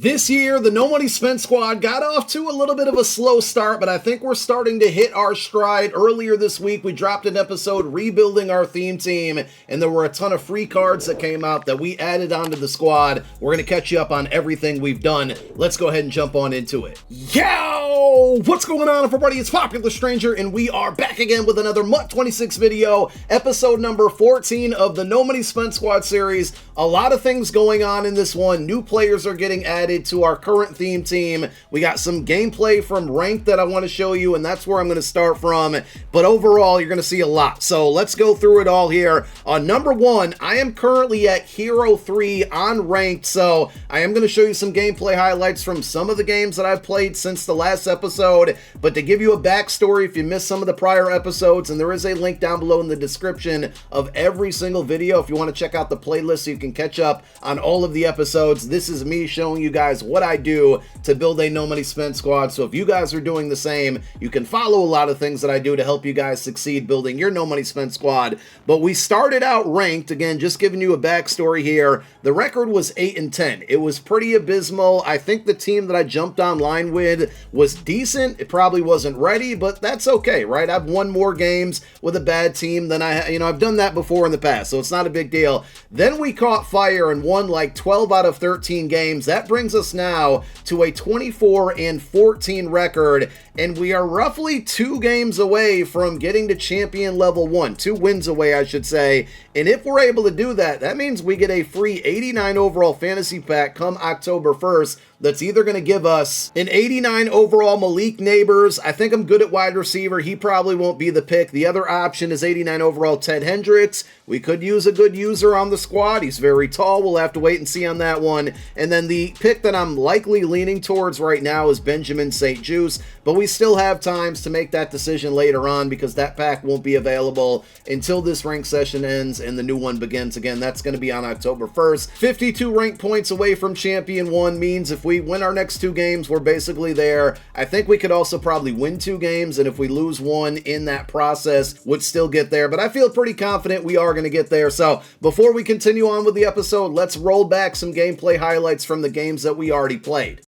This year, the No Money Spent squad got off to a little bit of a slow start, but I think we're starting to hit our stride. Earlier this week, we dropped an episode rebuilding our theme team, and there were a ton of free cards that came out that we added onto the squad. We're going to catch you up on everything we've done. Let's go ahead and jump on into it. Yo! What's going on, everybody? It's Popular Stranger, and we are back again with another MUT 26 video, episode number 14 of the No Money Spent squad series. A lot of things going on in this one. New players are getting added to our current theme team. We got some gameplay from ranked that I want to show you, and that's where I'm going to start from. But overall, you're going to see a lot. So let's go through it all here. Number one, I am currently at Hero 3 on ranked, so I am going to show you some gameplay highlights from some of the games that I've played since the last episode. But to give you a backstory, if you missed some of the prior episodes, and there is a link down below in the description of every single video if you want to check out the playlist so you can catch up on all of the episodes. This is me showing you guys what I do to build a No Money Spent squad. So if you guys are doing the same, you can follow a lot of things that I do to help you guys succeed building your No Money Spent squad. But we started out ranked, again, just giving you a backstory here. The record was 8-10. It was pretty abysmal. I think the team that I jumped online with was decent. It probably wasn't ready, but that's okay, right? I've won more games with a bad team than I've done that before in the past, so it's not a big deal. Then we caught fire and won like 12 out of 13 games. That brings us now to a 24-14 record, and we are roughly 2 games away from getting to champion level 1. 2 wins away, I should say. And if we're able to do that, that means we get a free 89 overall fantasy pack come October 1st. That's either going to give us an 89 overall Malik Neighbors. I think I'm good at wide receiver. He probably won't be the pick. The other option is 89 overall Ted Hendricks. We could use a good user on the squad. He's very tall. We'll have to wait and see on that one. And then the pick that I'm likely leaning towards right now is Benjamin St. Juice, but we still have times to make that decision later on because that pack won't be available until this rank session ends and the new one begins. Again, that's going to be on October 1st. 52 rank points away from Champion 1 means if we win our next 2 games, we're basically there. I think we could also probably win 2 games, and if we lose 1 in that process, would still get there. But I feel pretty confident we are going to get there. So before we continue on with the episode, let's roll back some gameplay highlights from the games that we already played.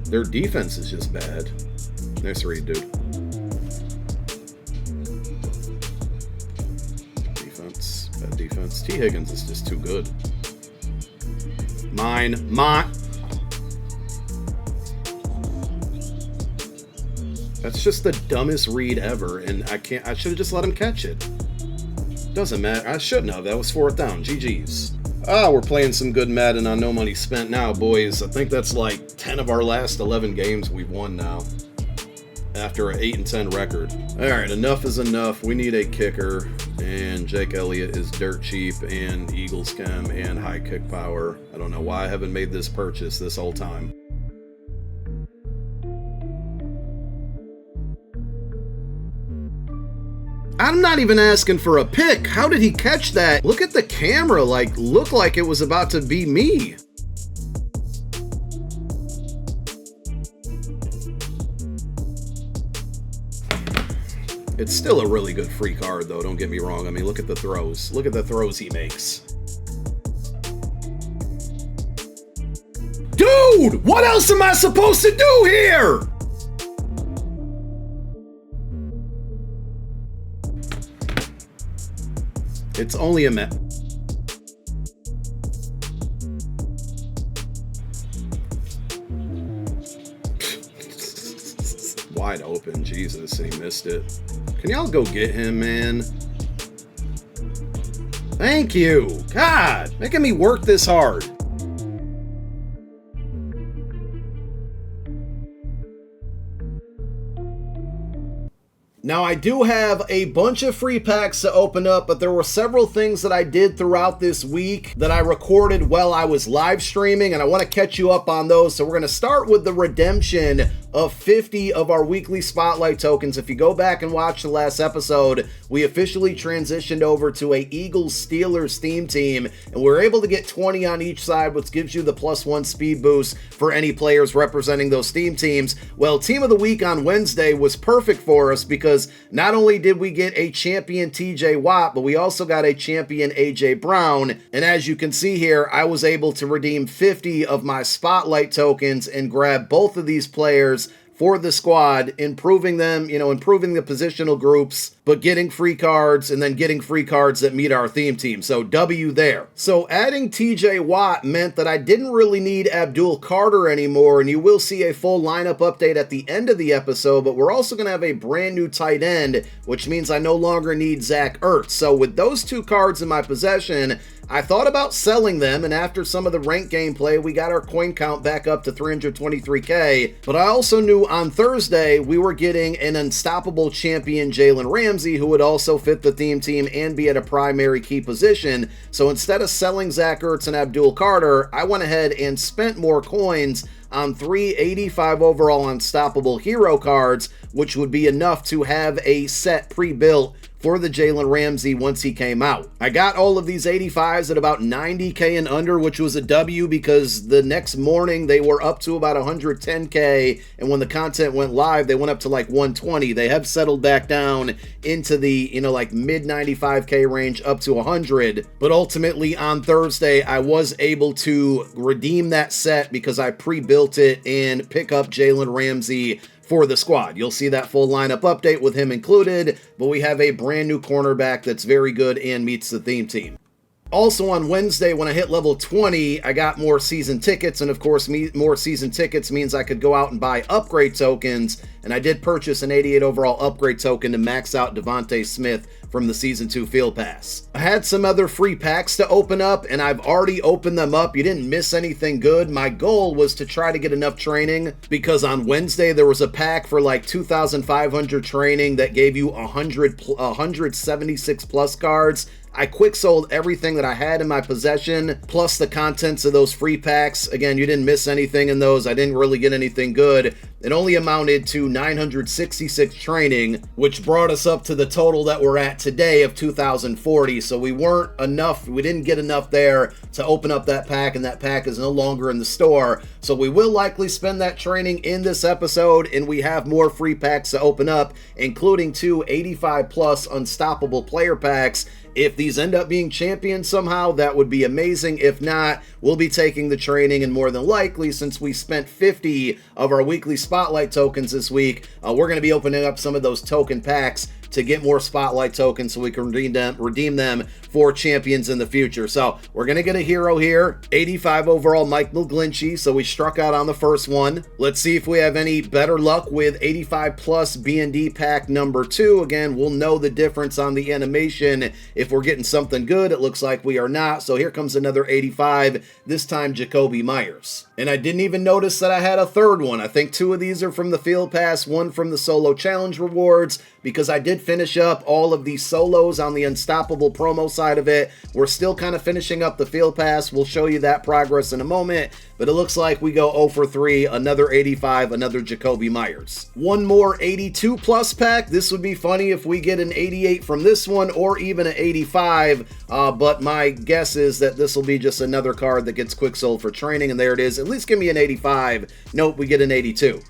Their defense is just bad. Nice read, dude. Defense. Bad defense. T. Higgins is just too good. Mine. That's just the dumbest read ever, and I should have just let him catch it. Doesn't matter. I shouldn't have. That was 4th down. GG's. We're playing some good Madden on No Money Spent now, boys. I think that's like 10 of our last 11 games we've won now, after an 8-10 record. All right, enough is enough. We need a kicker, and Jake Elliott is dirt cheap and Eagles chem and high kick power. I don't know why I haven't made this purchase this whole time. I'm not even asking for a pick. How did he catch that? Look at the camera, looked like it was about to be me. It's still a really good free card, though, don't get me wrong. I mean, look at the throws. Look at the throws he makes. Dude, what else am I supposed to do here? It's only a minute. Wide open, Jesus, he missed it. Can y'all go get him, man? Thank you. God, making me work this hard. Now, I do have a bunch of free packs to open up, but there were several things that I did throughout this week that I recorded while I was live streaming, and I want to catch you up on those. So we're going to start with the redemption of 50 of our weekly spotlight tokens. If you go back and watch the last episode, we officially transitioned over to a Eagles-Steelers theme team, and we're able to get 20 on each side, which gives you the +1 speed boost for any players representing those theme teams. Well, Team of the Week on Wednesday was perfect for us because not only did we get a champion TJ Watt, but we also got a champion AJ Brown. And as you can see here, I was able to redeem 50 of my spotlight tokens and grab both of these players for the squad, improving them, improving the positional groups, but getting free cards and then getting free cards that meet our theme team. So W there. So adding TJ Watt meant that I didn't really need Abdul Carter anymore, and you will see a full lineup update at the end of the episode, but we're also going to have a brand new tight end, which means I no longer need Zach Ertz. So with those two cards in my possession, I thought about selling them, and after some of the rank gameplay, we got our coin count back up to 323k, but I also knew on Thursday we were getting an unstoppable champion Jalen Ramsey, who would also fit the theme team and be at a primary key position. So instead of selling Zach Ertz and Abdul Carter, I went ahead and spent more coins on 385 overall unstoppable hero cards, which would be enough to have a set pre-built for the Jalen Ramsey once he came out. I got all of these 85s at about 90k and under, which was a W because the next morning they were up to about 110k, and when the content went live, they went up to like 120. They have settled back down into the, like mid 95k range up to 100, but ultimately on Thursday, I was able to redeem that set because I pre-built it and pick up Jalen Ramsey for the squad. You'll see that full lineup update with him included, but we have a brand new cornerback that's very good and meets the theme team. Also on Wednesday, when I hit level 20, I got more season tickets, and of course, more season tickets means I could go out and buy upgrade tokens, and I did purchase an 88 overall upgrade token to max out Devontae Smith from the Season 2 Field Pass. I had some other free packs to open up, and I've already opened them up. You didn't miss anything good. My goal was to try to get enough training, because on Wednesday there was a pack for like 2,500 training that gave you 176 plus cards. I quick sold everything that I had in my possession, plus the contents of those free packs. Again, you didn't miss anything in those. I didn't really get anything good. It only amounted to 966 training, which brought us up to the total that we're at today of 2,040. So we didn't get enough there to open up that pack, and that pack is no longer in the store. So we will likely spend that training in this episode, and we have more free packs to open up, including 2 85 plus unstoppable player packs. If these end up being champions somehow, that would be amazing. If not, we'll be taking the training, and more than likely, since we spent 50 of our weekly spotlight tokens this week, we're going to be opening up some of those token packs to get more spotlight tokens so we can redeem them for champions in the future. So we're going to get a hero here, 85 overall Mike McGlinchey, so we struck out on the first one. Let's see if we have any better luck with 85 plus B&D pack number 2. Again, we'll know the difference on the animation if we're getting something good. It looks like we are not, so here comes another 85, this time Jacoby Myers. And I didn't even notice that I had a third one. I think 2 of these are from the Field Pass, 1 from the Solo Challenge rewards, because I did finish up all of these solos on the Unstoppable promo side of it. We're still kind of finishing up the Field Pass. We'll show you that progress in a moment, but it looks like we go 0 for 3, another 85, another Jacoby Myers. One more 82 plus pack. This would be funny if we get an 88 from this one, or even an 85, but my guess is that this will be just another card that gets quick sold for training, and there it is. At least give me an 85. Nope, we get an 82.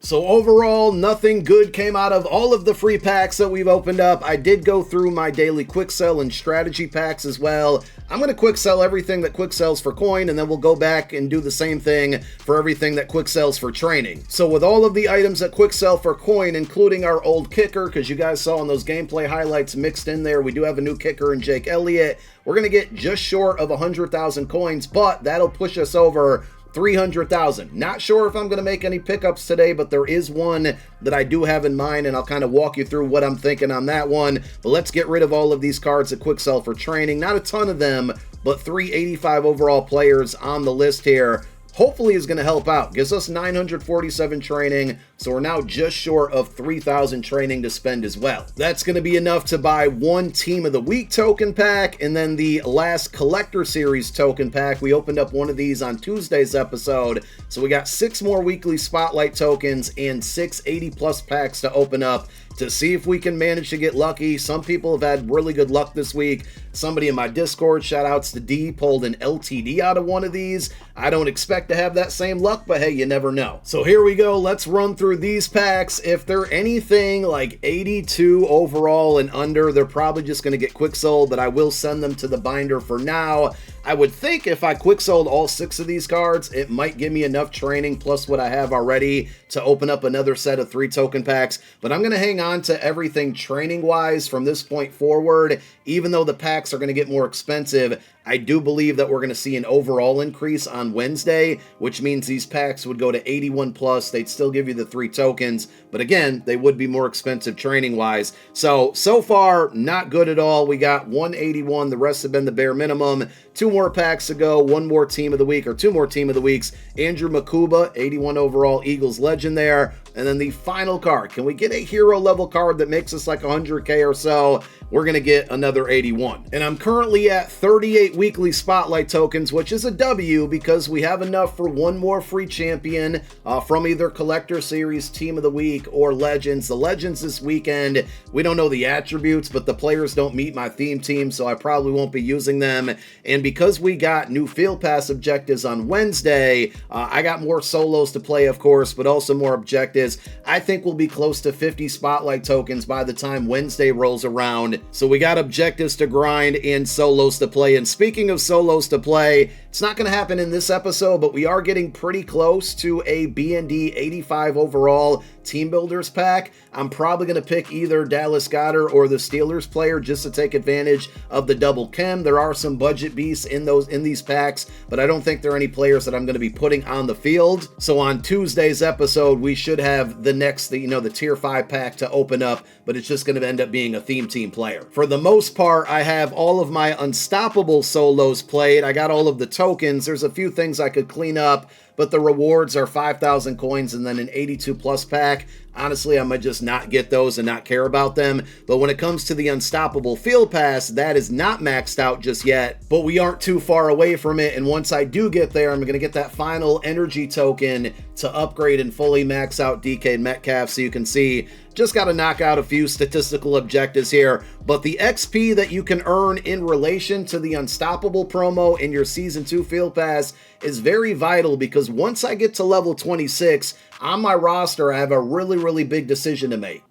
So overall, nothing good came out of all of the free packs that we've opened up. I did go through my daily quick sell and strategy packs as well. I'm going to quick sell everything that quick sells for coin, and then we'll go back and do the same thing for everything that quick sells for training. So with all of the items that quick sell for coin, including our old kicker, because you guys saw in those gameplay highlights mixed in there, we do have a new kicker in Jake Elliott. We're going to get just short of 100,000 coins, but that'll push us over 300,000. Not sure if I'm going to make any pickups today, but there is one that I do have in mind, and I'll kind of walk you through what I'm thinking on that one. But let's get rid of all of these cards that quick sell for training. Not a ton of them, but 385 overall players on the list here. Hopefully is going to help out. Gives us 947 training, So we're now just short of 3,000 training to spend as well. That's going to be enough to buy one Team of the Week token pack, and then the last Collector Series token pack. We opened up one of these on Tuesday's episode, so we got 6 more weekly Spotlight tokens and 6 80+ packs to open up to see if we can manage to get lucky. Some people have had really good luck this week. Somebody in my Discord, shout outs to D, pulled an LTD out of one of these. I don't expect to have that same luck, but hey, you never know. So here we go. Let's run through these packs. If they're anything like 82 overall and under, they're probably just going to get quick sold, but I will send them to the binder for now. I would think if I quick sold all 6 of these cards, it might give me enough training plus what I have already to open up another set of 3 token packs, but I'm going to hang on to everything training wise from this point forward. Even though the packs are going to get more expensive, I do believe that we're going to see an overall increase on Wednesday, which means these packs would go to 81 plus. They'd still give you the 3 tokens, but again, they would be more expensive training wise. So far, not good at all. We got 181. The rest have been the bare minimum. 2 more packs to go. 1 more Team of the Week, or 2 more Team of the Weeks. Andrew Makuba, 81 overall Eagles legend there. And then the final card. Can we get a hero level card that makes us like 100K or so? We're going to get another 81. And I'm currently at 38 weekly Spotlight tokens, which is a W because we have enough for 1 more free champion from either Collector Series, Team of the Week, or Legends. The Legends this weekend, we don't know the attributes, but the players don't meet my theme team, so I probably won't be using them. And because we got new Field Pass objectives on Wednesday, I got more solos to play, of course, but also more objectives. I think we'll be close to 50 Spotlight tokens by the time Wednesday rolls around. So we got objectives to grind and solos to play. And speaking of solos to play, it's not going to happen in this episode, but we are getting pretty close to a B&D 85 overall Team Builders pack. I'm probably going to pick either Dallas Goedert or the Steelers player just to take advantage of the double chem. There are some budget beasts in these packs, but I don't think there are any players that I'm going to be putting on the field. So on Tuesday's episode, we should have the next, the tier 5 pack to open up, but it's just going to end up being a theme team player. For the most part, I have all of my unstoppable solos played. I got all of the tokens. There's a few things I could clean up, but the rewards are 5,000 coins and then an 82 plus pack. Honestly, I might just not get those and not care about them. But when it comes to the Unstoppable Field Pass, that is not maxed out just yet, but we aren't too far away from it. And once I do get there, I'm going to get that final energy token to upgrade and fully max out DK Metcalf. So you can see, just got to knock out a few statistical objectives here. But the XP that you can earn in relation to the Unstoppable promo in your Season 2 Field Pass is very vital, because once I get to level 26 on my roster, I have a really big decision to make.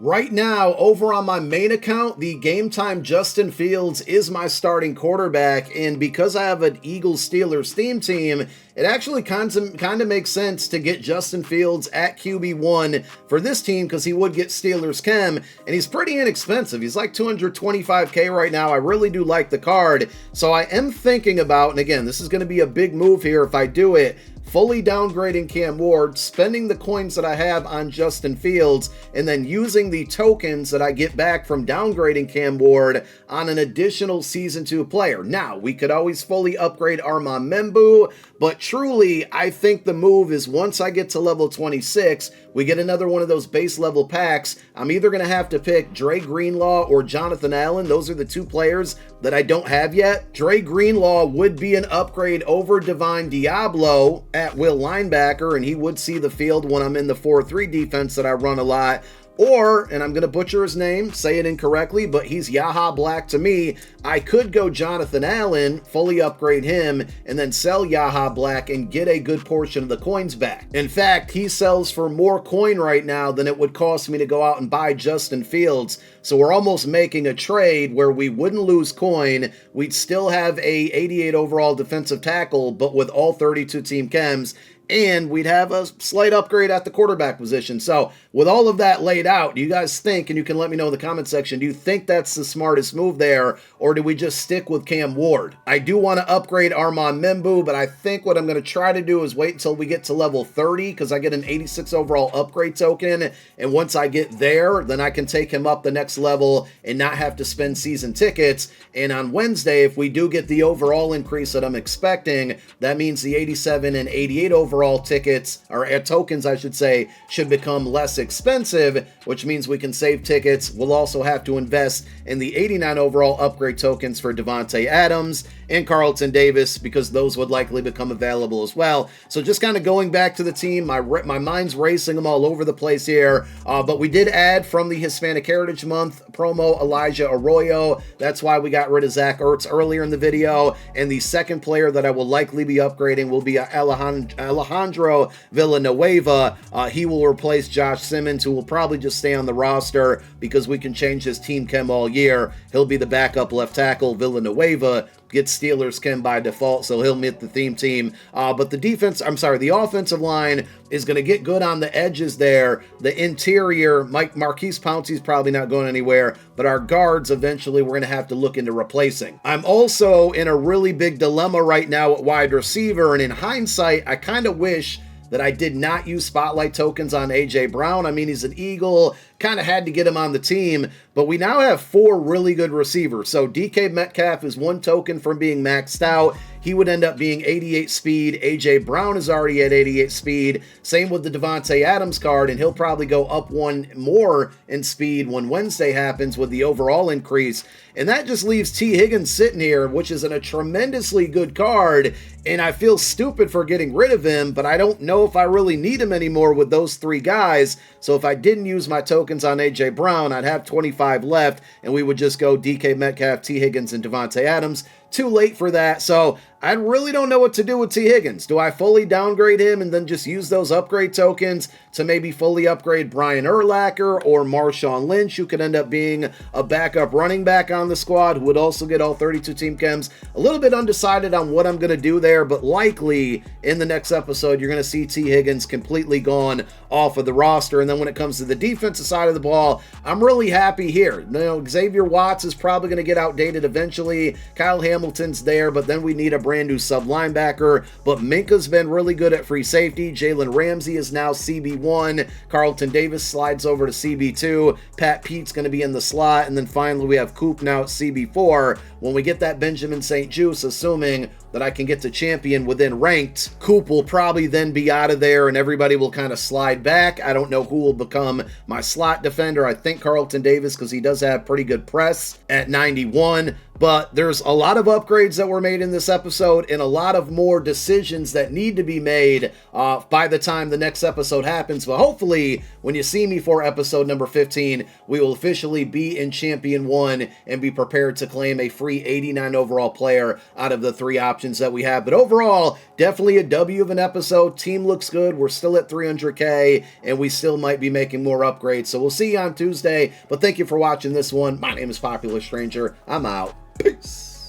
Right now, over on my main account, the Game Time Justin Fields is my starting quarterback, and because I have an Eagles-Steelers theme team, it actually kind of makes sense to get Justin Fields at QB1 for this team, because he would get Steelers Chem, and he's pretty inexpensive. He's like 225K right now. I really do like the card, so I am thinking about, and again, this is going to be a big move here if I do it, fully downgrading Cam Ward, spending the coins that I have on Justin Fields, and then using the tokens that I get back from downgrading Cam Ward on an additional Season 2 player. Now, we could always fully upgrade Armand Membu, but truly, I think the move is once I get to level 26, we get another one of those base level packs. I'm either going to have to pick Dre Greenlaw or Jonathan Allen. Those are the 2 players that I don't have yet. Dre Greenlaw would be an upgrade over Divine Diablo at will linebacker, and he would see the field when I'm in the 4-3 defense that I run a lot. Or, and I'm going to butcher his name, say it incorrectly, but he's Yaha Black to me. I could go Jonathan Allen, fully upgrade him, and then sell Yaha Black and get a good portion of the coins back. In fact, he sells for more coin right now than it would cost me to go out and buy Justin Fields. So we're almost making a trade where we wouldn't lose coin. We'd still have a 88 overall defensive tackle, but with all 32 team chems, and we'd have a slight upgrade at the quarterback position. So with all of that laid out, do you guys think, and you can let me know in the comment section, do you think that's the smartest move there, or do we just stick with Cam Ward? I do want to upgrade Armand Membu, but I think what I'm going to try to do is wait until we get to level 30, because I get an 86 overall upgrade token, and once I get there, then I can take him up the next level and not have to spend season tickets. And on Wednesday, if we do get the overall increase that I'm expecting, that means the 87 and 88 overall tickets, or tokens I should say, should become less expensive, which means we can save tickets. We'll also have to invest in the 89 overall upgrade tokens for Davante Adams and Carlton Davis, because those would likely become available as well. So just kind of going back to the team, my mind's racing them all over the place here, but we did add from the Hispanic Heritage Month promo Elijah Arroyo. That's why we got rid of Zach Ertz earlier in the video, and the second player that I will likely be upgrading will be Alejandro Villanueva. He will replace Josh Simmons, who will probably just stay on the roster because we can change his team chem all year. He'll be the backup left tackle. Villanueva gets Steelers chem by default, so he'll meet the theme team. But the offensive line is going to get good on the edges there. The interior, Marquise Pouncey's probably not going anywhere, but our guards eventually we're going to have to look into replacing. I'm also in a really big dilemma right now at wide receiver, and in hindsight, I kind of wish that I did not use spotlight tokens on A.J. Brown. I mean, he's an Eagle, kind of had to get him on the team, but we now have 4 really good receivers. So DK Metcalf is 1 token from being maxed out. He would end up being 88 speed. A.J. Brown is already at 88 speed. Same with the Davante Adams card, and he'll probably go up 1 more in speed when Wednesday happens with the overall increase. And that just leaves T. Higgins sitting here, which is in a tremendously good card, and I feel stupid for getting rid of him, but I don't know if I really need him anymore with those 3 guys. So if I didn't use my tokens on A.J. Brown, I'd have 25 left, and we would just go DK Metcalf, T. Higgins, and Davante Adams. Too late for that, so I really don't know what to do with T. Higgins. Do I fully downgrade him and then just use those upgrade tokens to maybe fully upgrade Brian Urlacher or Marshawn Lynch, who could end up being a backup running back on the squad, who would also get all 32 team chems? A little bit undecided on what I'm going to do there, but likely in the next episode, you're going to see T. Higgins completely gone off of the roster. And then when it comes to the defensive side of the ball, I'm really happy here. Xavier Watts is probably going to get outdated eventually. Kyle Hamilton's there, but then we need a brand new sub linebacker. But Minka's been really good at free safety. Jalen Ramsey is now CB1. Carlton Davis slides over to CB2. Pat Pete's going to be in the slot. And then finally we have Coop now at CB4. When we get that Benjamin St. Juste, assuming that I can get to champion within ranked, Coop will probably then be out of there and everybody will kind of slide back. I don't know who will become my slot defender. I think Carlton Davis, because he does have pretty good press at 91. But there's a lot of upgrades that were made in this episode and a lot of more decisions that need to be made by the time the next episode happens. But hopefully, when you see me for episode number 15, we will officially be in Champion 1 and be prepared to claim a free 89 overall player out of the 3 options that we have. But overall, definitely a W of an episode. Team looks good. We're still at 300K, and we still might be making more upgrades. So we'll see you on Tuesday. But thank you for watching this one. My name is Popular Stranger. I'm out. Peace.